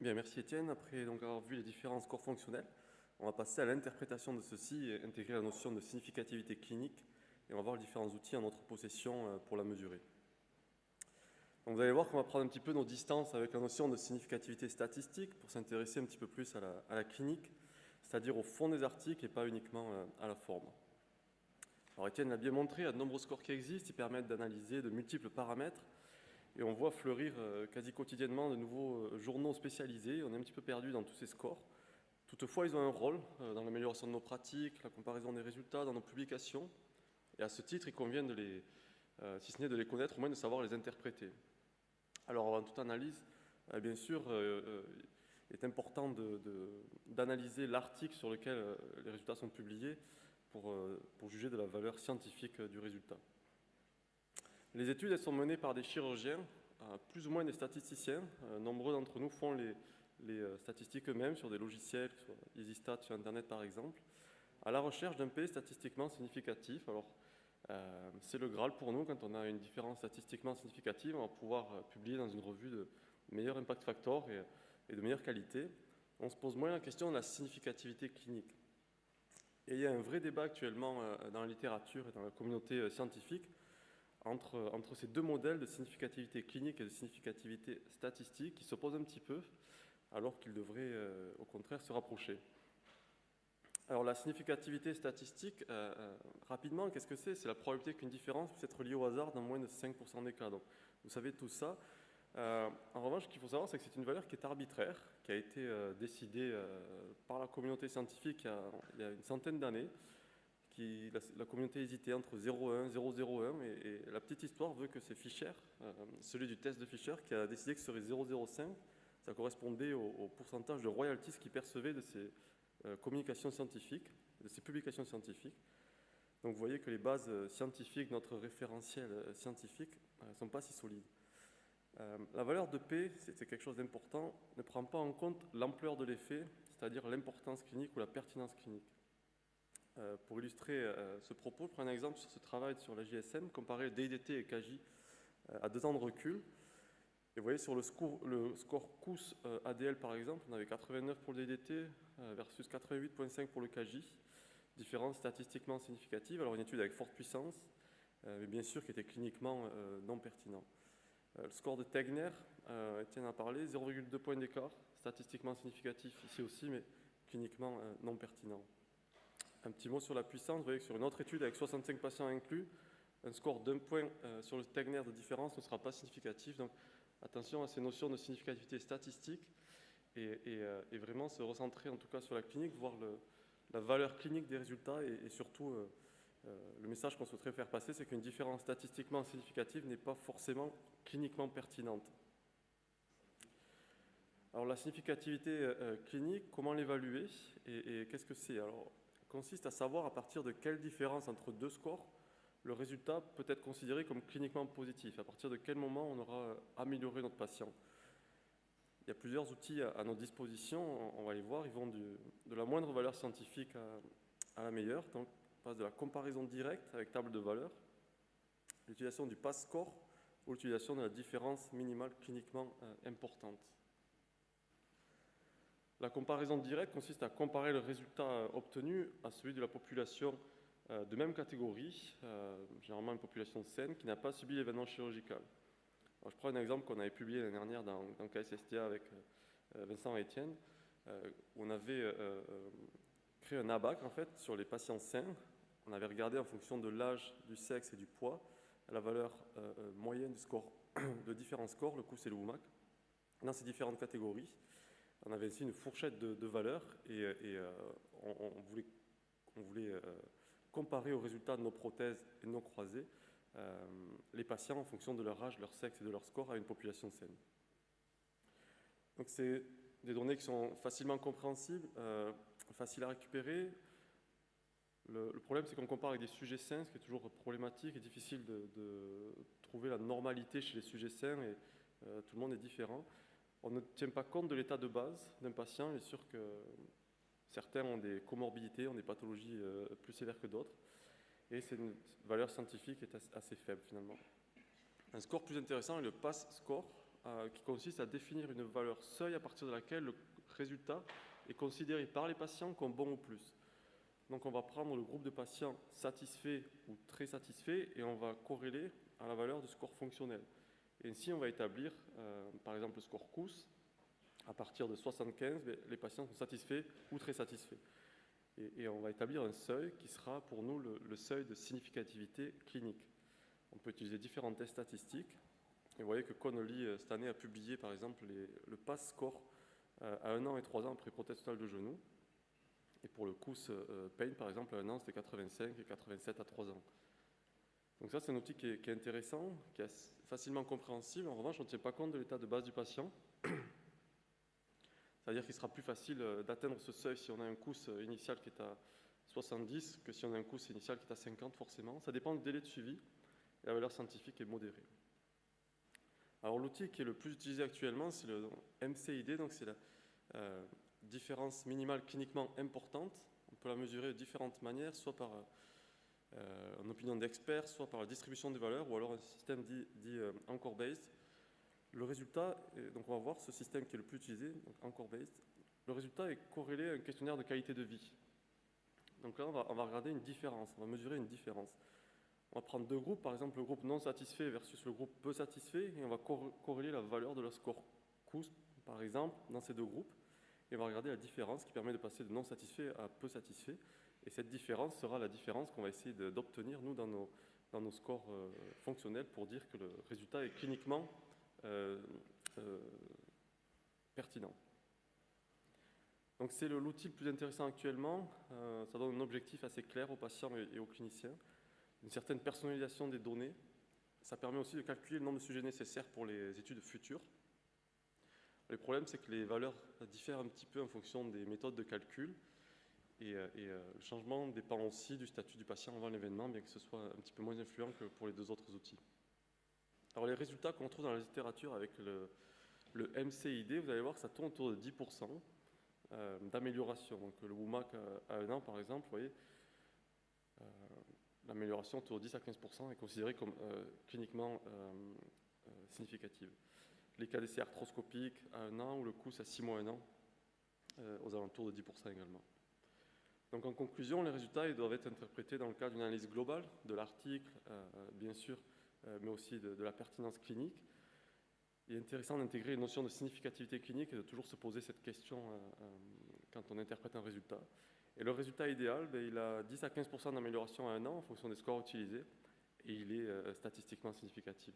Bien, merci Étienne. Après donc avoir vu les différents scores fonctionnels, on va passer à l'interprétation de ceux-ci et intégrer la notion de significativité clinique et on va voir les différents outils en notre possession pour la mesurer. Donc vous allez voir qu'on va prendre un petit peu nos distances avec la notion de significativité statistique pour s'intéresser un petit peu plus à la clinique, c'est-à-dire au fond des articles et pas uniquement à la forme. Alors Étienne l'a bien montré, il y a de nombreux scores qui existent, ils permettent d'analyser de multiples paramètres et on voit fleurir quasi quotidiennement de nouveaux journaux spécialisés. On est un petit peu perdu dans tous ces scores. Toutefois, ils ont un rôle dans l'amélioration de nos pratiques, la comparaison des résultats dans nos publications. Et à ce titre, il convient de les, si ce n'est de les connaître, au moins de savoir les interpréter. Alors, avant toute analyse, bien sûr, il est important d'analyser l'article sur lequel les résultats sont publiés pour juger de la valeur scientifique du résultat. Les études, elles sont menées par des chirurgiens, plus ou moins des statisticiens. Nombreux d'entre nous font les statistiques eux-mêmes sur des logiciels, soit EasyStat sur Internet par exemple, à la recherche d'un P statistiquement significatif. Alors, c'est le Graal pour nous, quand on a une différence statistiquement significative, on va pouvoir publier dans une revue de meilleur impact factor et de meilleure qualité. On se pose moins la question de la significativité clinique. Et il y a un vrai débat actuellement dans la littérature et dans la communauté scientifique entre ces deux modèles de significativité clinique et de significativité statistique qui s'opposent un petit peu, alors qu'ils devraient au contraire se rapprocher. Alors la significativité statistique, rapidement, qu'est-ce que c'est? C'est la probabilité qu'une différence puisse être liée au hasard dans moins de 5% des cas. Donc, vous savez tout ça. En revanche, ce qu'il faut savoir, c'est que c'est une valeur qui est arbitraire, qui a été décidée par la communauté scientifique il y a une centaine d'années. La communauté hésitait entre 0,1 et 0,01 et la petite histoire veut que c'est Fisher, celui du test de Fisher, qui a décidé que ce serait 0,05. Ça correspondait au pourcentage de royalties qu'il percevait de ses communications scientifiques, de ses publications scientifiques. Donc vous voyez que les bases scientifiques, notre référentiel scientifique, ne sont pas si solides. La valeur de P, c'est quelque chose d'important, ne prend pas en compte l'ampleur de l'effet, c'est-à-dire l'importance clinique ou la pertinence clinique. Pour illustrer ce propos, je prends un exemple sur ce travail sur la JSM, comparer DDT et KJ à 2 ans de recul. Et vous voyez sur le score COUS ADL par exemple, on avait 89 pour le DDT versus 88,5 pour le KJ, différence statistiquement significative. Alors une étude avec forte puissance, mais bien sûr qui était cliniquement non pertinent. Le score de Tegner, Étienne a parlé, 0,2 points d'écart, statistiquement significatif ici aussi, mais cliniquement non pertinent. Un petit mot sur la puissance, vous voyez que sur une autre étude avec 65 patients inclus, un score d'un point sur le Tegner de différence ne sera pas significatif. Donc attention à ces notions de significativité statistique et vraiment se recentrer en tout cas sur la clinique, voir la valeur clinique des résultats et surtout le message qu'on souhaiterait faire passer, c'est qu'une différence statistiquement significative n'est pas forcément cliniquement pertinente. Alors la significativité clinique, comment l'évaluer et qu'est-ce que c'est? Alors, consiste à savoir à partir de quelle différence entre deux scores le résultat peut être considéré comme cliniquement positif, à partir de quel moment on aura amélioré notre patient. Il y a plusieurs outils à notre disposition, on va les voir, ils vont de la moindre valeur scientifique à la meilleure, donc on passe de la comparaison directe avec table de valeurs, l'utilisation du pass score ou l'utilisation de la différence minimale cliniquement importante. La comparaison directe consiste à comparer le résultat obtenu à celui de la population de même catégorie, généralement une population saine, qui n'a pas subi l'événement chirurgical. Alors, je prends un exemple qu'on avait publié l'année dernière dans KSSTA avec Vincent et Étienne, où on avait créé un ABAC en fait, sur les patients sains. On avait regardé en fonction de l'âge, du sexe et du poids, la valeur moyenne du score, de différents scores, le COUS et le WMAC, dans ces différentes catégories. On avait aussi une fourchette de valeurs et on voulait comparer aux résultats de nos prothèses et de nos croisés les patients en fonction de leur âge, leur sexe et de leur score à une population saine. Donc c'est des données qui sont facilement compréhensibles, faciles à récupérer. Le problème, c'est qu'on compare avec des sujets sains, ce qui est toujours problématique et difficile de trouver la normalité chez les sujets sains et tout le monde est différent. On ne tient pas compte de l'état de base d'un patient. Il est sûr que certains ont des comorbidités, ont des pathologies plus sévères que d'autres. Et c'est une valeur scientifique qui est assez faible finalement. Un score plus intéressant est le PASS score. qui consiste à définir une valeur seuil à partir de laquelle le résultat est considéré par les patients comme bon ou plus. Donc on va prendre le groupe de patients satisfaits ou très satisfaits et on va corréler à la valeur de score fonctionnel. Et ainsi on va établir par exemple le score COUS. À partir de 75, les patients sont satisfaits ou très satisfaits. Et on va établir un seuil qui sera pour nous le seuil de significativité clinique. On peut utiliser différents tests statistiques. Et vous voyez que Connolly, cette année, a publié par exemple le PASS score à 1 an et 3 ans après prothèse totale de genou. Et pour le COUS Pain, par exemple, à 1 an, c'était 85 et 87 à 3 ans. Donc ça, c'est un outil qui est intéressant, qui est facilement compréhensible. En revanche, on ne tient pas compte de l'état de base du patient. C'est-à-dire qu'il sera plus facile d'atteindre ce seuil si on a un COUS initial qui est à 70 que si on a un COUS initial qui est à 50 forcément. Ça dépend du délai de suivi et la valeur scientifique est modérée. Alors l'outil qui est le plus utilisé actuellement, c'est le MCID, donc c'est la différence minimale cliniquement importante. On peut la mesurer de différentes manières, soit par une opinion d'expert, soit par la distribution des valeurs, ou alors un système dit anchor-based. Le résultat, donc on va voir ce système qui est le plus utilisé, donc anchor-based. Le résultat est corrélé à un questionnaire de qualité de vie. Donc là, on va regarder une différence, on va mesurer une différence. On va prendre deux groupes, par exemple le groupe non satisfait versus le groupe peu satisfait, et on va corréler la valeur de leur score COUS, par exemple, dans ces deux groupes. Et on va regarder la différence qui permet de passer de non satisfait à peu satisfait. Et cette différence sera la différence qu'on va essayer d'obtenir, nous, dans nos scores fonctionnels, pour dire que le résultat est cliniquement pertinent. Donc c'est l'outil le plus intéressant actuellement. Ça donne un objectif assez clair aux patients et aux cliniciens. Une certaine personnalisation des données. Ça permet aussi de calculer le nombre de sujets nécessaires pour les études futures. Le problème, c'est que les valeurs diffèrent un petit peu en fonction des méthodes de calcul. Et le changement dépend aussi du statut du patient avant l'événement, bien que ce soit un petit peu moins influent que pour les deux autres outils. Alors les résultats qu'on trouve dans la littérature avec le MCID, vous allez voir que ça tourne autour de 10% d'amélioration. Donc le WOMAC à 1 an, par exemple, vous voyez, l'amélioration autour de 10 à 15% est considérée comme cliniquement significative. Les KDC arthroscopiques à 1 an ou le COUS à 6 mois à 1 an, aux alentours de 10% également. Donc en conclusion, les résultats ils doivent être interprétés dans le cadre d'une analyse globale de l'article, bien sûr, mais aussi de la pertinence clinique. Il est intéressant d'intégrer une notion de significativité clinique et de toujours se poser cette question quand on interprète un résultat. Et le résultat idéal, il a 10 à 15% d'amélioration à 1 an en fonction des scores utilisés et il est statistiquement significatif.